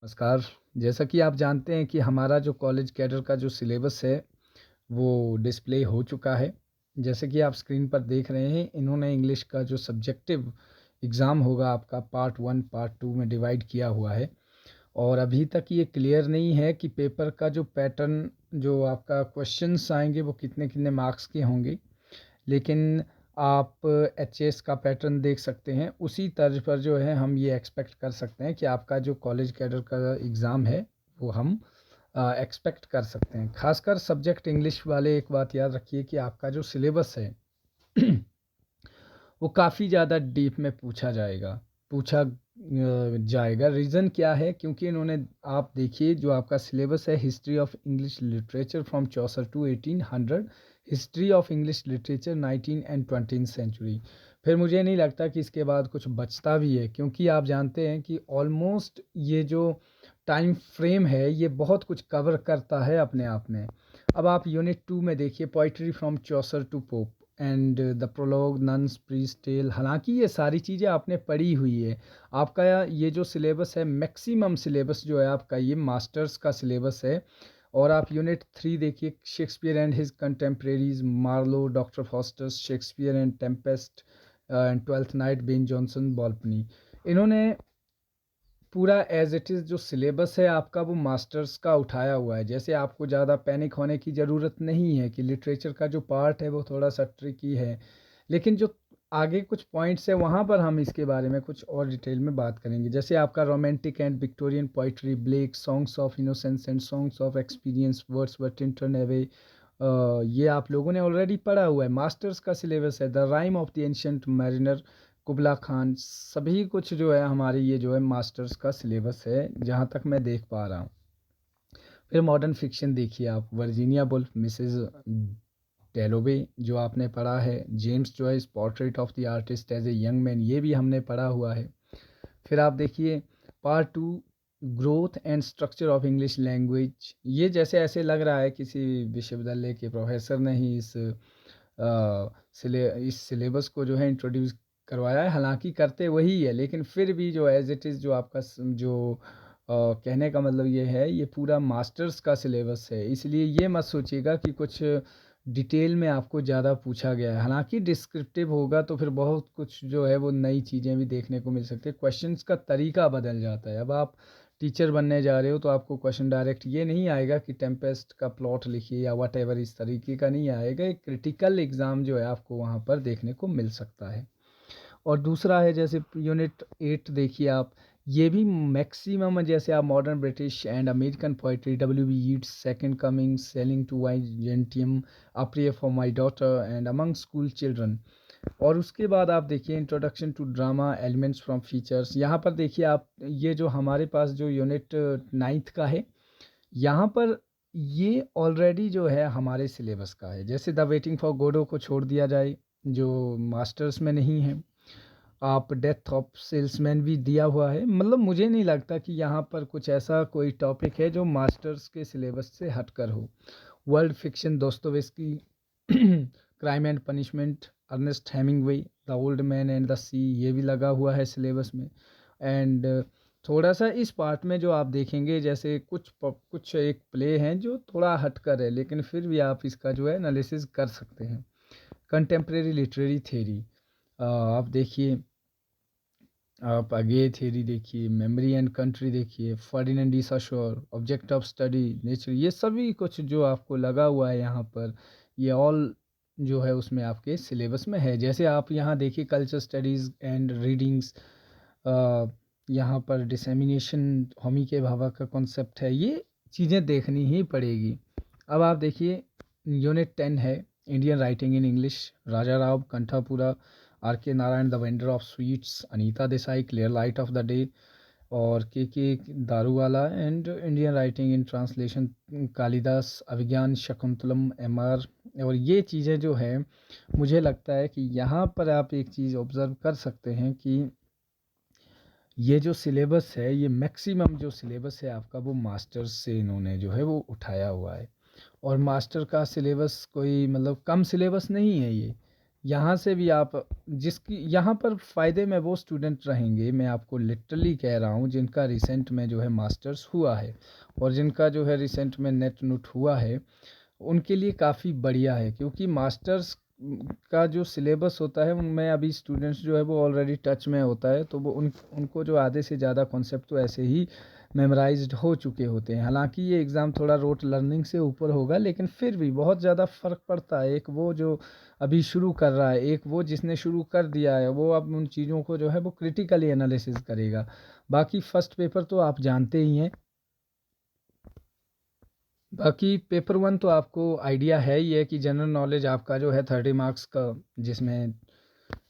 नमस्कार। जैसा कि आप जानते हैं कि हमारा जो कॉलेज कैडर का जो सिलेबस है, वो डिस्प्ले हो चुका है। जैसे कि आप स्क्रीन पर देख रहे हैं, इन्होंने इंग्लिश का जो सब्जेक्टिव एग्ज़ाम होगा आपका पार्ट 1, पार्ट 2 में डिवाइड किया हुआ है। और अभी तक ये क्लियर नहीं है कि पेपर का जो पैटर्न, जो आपका क्वेश्चंस आएँगे, वो कितने-कितने मार्क्स के होंगे। लेकिन आप एचएस का पैटर्न देख सकते हैं, उसी तर्ज पर जो है हम ये एक्सपेक्ट कर सकते हैं कि आपका जो कॉलेज कैडर का एग्ज़ाम है, वो हम एक्सपेक्ट कर सकते हैं। ख़ासकर सब्जेक्ट इंग्लिश वाले एक बात याद रखिए कि आपका जो सिलेबस है वो काफ़ी ज़्यादा डीप में पूछा जाएगा। रीज़न क्या है? क्योंकि इन्होंने, आप देखिए, जो आपका सिलेबस है, history of English literature from Chaucer to 1800, history of English literature 19 and 20th century. फिर मुझे नहीं लगता कि इसके बाद कुछ बचता भी है, क्योंकि आप जानते हैं कि ऑलमोस्ट ये जो टाइम फ्रेम है, ये बहुत कुछ कवर करता है अपने आप में। अब आप यूनिट 2 में देखिए, poetry from Chaucer to Pope and the prologue, nun's priest's tale. हालांकि ये सारी चीज़ें आपने पढ़ी हुई है। आपका ये जो सिलेबस है, मैक्सिमम सिलेबस जो है आपका, ये मास्टर्स का सिलेबस है। और आप यूनिट 3 देखिए, Shakespeare and his contemporaries, Marlowe, Doctor Faustus, Shakespeare and Tempest and Twelfth Night, Ben Jonson, Volpone. इन्होंने पूरा एज इट इज़ जो सिलेबस है आपका, वो मास्टर्स का उठाया हुआ है। जैसे आपको ज़्यादा पैनिक होने की ज़रूरत नहीं है कि लिटरेचर का जो पार्ट है वो थोड़ा सा ट्रिकी है, लेकिन जो आगे कुछ पॉइंट्स है, वहाँ पर हम इसके बारे में कुछ और डिटेल में बात करेंगे। जैसे आपका romantic and Victorian poetry, Blake, Songs of Innocence and Songs of Experience, Wordsworth, Tintern Abbey. ये आप लोगों ने ऑलरेडी पढ़ा हुआ है, मास्टर्स का सिलेबस है। The Rime of the Ancient Mariner, Kubla Khan, सभी कुछ जो है हमारी, ये जो है मास्टर्स का सिलेबस है, जहाँ तक मैं देख पा रहा हूँ। फिर मॉडर्न फिक्शन देखिए आप, वर्जीनिया वुल्फ, मिसेस डेलोवे, जो आपने पढ़ा है। James Joyce, portrait of the artist as a young man, ये भी हमने पढ़ा हुआ है। फिर आप देखिए part 2, growth and structure of English language. ये जैसे ऐसे लग रहा है किसी विश्वविद्यालय के प्रोफेसर ने ही इस सिलेबस को जो है इंट्रोड्यूस करवाया है। हालांकि करते वही है, लेकिन फिर भी जो एज इट इज़ जो आपका कहने का मतलब ये है, ये पूरा मास्टर्स का सिलेबस है। इसलिए ये मत सोचिएगा कि कुछ डिटेल में आपको ज़्यादा पूछा गया है। हालांकि डिस्क्रिप्टिव होगा तो फिर बहुत कुछ जो है वो नई चीज़ें भी देखने को मिल सकती है। क्वेश्चंस का तरीका बदल जाता है। अब आप टीचर बनने जा रहे हो तो आपको क्वेश्चन डायरेक्ट ये नहीं आएगा कि टेम्पेस्ट का प्लॉट लिखिए या वट एवर, इस तरीके का नहीं आएगा। एक क्रिटिकल एग्ज़ाम जो है आपको वहाँ पर देखने को मिल सकता है। और दूसरा है, जैसे यूनिट 8 देखिए आप, ये भी मैक्सिमम, जैसे आप modern British and American poetry, W B Yeats, Second Coming, Sailing to Byzantium, A Prayer for My Daughter and Among School Children. और उसके बाद आप देखिए introduction to drama, elements from features. यहाँ पर देखिए आप, ये जो हमारे पास जो यूनिट 9th का है, यहाँ पर ये ऑलरेडी जो है हमारे सिलेबस का है। जैसे द वेटिंग फॉर गोडो को छोड़ दिया जाए, जो मास्टर्स में नहीं है। आप डेथ ऑफ सेल्समैन भी दिया हुआ है। मतलब मुझे नहीं लगता कि यहाँ पर कुछ ऐसा कोई टॉपिक है जो मास्टर्स के सिलेबस से हटकर हो। World fiction, Dostoevsky, Crime and Punishment, Ernest Hemingway, The Old Man and the Sea, ये भी लगा हुआ है सिलेबस में। एंड थोड़ा सा इस पार्ट में जो आप देखेंगे, जैसे कुछ एक प्ले हैं जो थोड़ा हटकर है, लेकिन फिर भी आप इसका जो है एनालिसिस कर सकते हैं। कंटेम्प्रेरी लिटरेरी थ्योरी, आप देखिए, आप आगे थ्योरी देखिए, मेमोरी एंड कंट्री देखिए, Ferdinand de Saussure, object of study, nature, ये सभी कुछ जो आपको लगा हुआ है यहाँ पर, ये ऑल जो है उसमें आपके सिलेबस में है। जैसे आप यहाँ देखिए, कल्चर स्टडीज़ एंड रीडिंग्स, यहाँ पर डिसेमिनेशन, होमी के भाभा का कॉन्सेप्ट है, ये चीज़ें देखनी ही पड़ेगी। अब आप देखिए यूनिट 10 है, Indian writing in English, Raja Rao, Kanthapura, R K Narayan, the Vendor of Sweets, Anita Desai, Clear Light of Day डे, और K Daruwalla, and Indian writing in translation, Kalidasa, Abhijnana Shakuntalam, M R. और ये चीज़ें जो है, मुझे लगता है कि यहाँ पर आप एक चीज़ ऑब्ज़र्व कर सकते हैं कि ये जो सिलेबस है, ये मैक्सिमम जो सिलेबस है आपका, वो मास्टर्स से इन्होंने जो है वो उठाया हुआ है। और मास्टर का सिलेबस कोई मतलब कम सिलेबस नहीं है ये। यहाँ से भी आप जिसकी यहाँ पर फ़ायदे में वो स्टूडेंट रहेंगे, मैं आपको लिटरली कह रहा हूँ, जिनका रिसेंट में जो है मास्टर्स हुआ है और जिनका जो है रिसेंट में नेट नुट हुआ है, उनके लिए काफ़ी बढ़िया है, क्योंकि मास्टर्स का जो सिलेबस होता है उनमें अभी स्टूडेंट्स जो है वो ऑलरेडी टच में होता है, तो वो उनको जो आधे से ज़्यादा कॉन्सेप्ट तो ऐसे ही मेमोराइज्ड हो चुके होते हैं। हालांकि ये एग्ज़ाम थोड़ा रोट लर्निंग से ऊपर होगा, लेकिन फिर भी बहुत ज़्यादा फ़र्क पड़ता है। एक वो जो अभी शुरू कर रहा है, एक वो जिसने शुरू कर दिया है, वो अब उन चीज़ों को जो है वो क्रिटिकली एनालिसिस करेगा। बाकी फर्स्ट पेपर तो आप जानते ही हैं। बाकी पेपर वन तो आपको आइडिया है ही है कि जनरल नॉलेज आपका जो है 30 मार्क्स का, जिसमें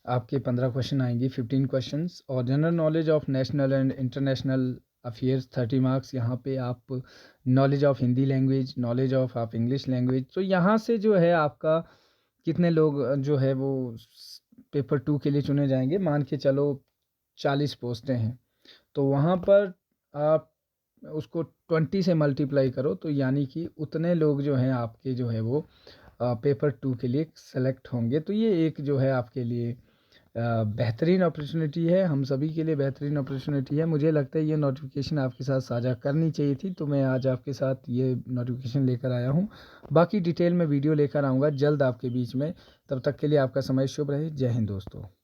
आपके 15 क्वेश्चन आएंगे, 15 क्वेश्चंस, और general knowledge of national and international affairs 30 marks. यहाँ पे आप knowledge of Hindi language, knowledge of आप इंग्लिश लैंग्वेज, तो यहाँ से जो है आपका कितने लोग जो है वो पेपर टू के लिए चुने जाएंगे, मान के चलो 40 पोस्टें हैं, तो वहाँ पर आप उसको 20 से मल्टीप्लाई करो, तो यानी कि उतने लोग जो हैं आपके जो है वो पेपर टू के लिए सेलेक्ट होंगे। तो ये एक जो है आपके लिए बेहतरीन अपॉर्चुनिटी है, हम सभी के लिए बेहतरीन अपॉर्चुनिटी है। मुझे लगता है ये नोटिफिकेशन आपके साथ साझा करनी चाहिए थी, तो मैं आज आपके साथ ये नोटिफिकेशन लेकर आया हूँ। बाकी डिटेल में वीडियो लेकर आऊँगा जल्द आपके बीच में। तब तक के लिए आपका समय शुभ रहे। जय हिंद दोस्तों।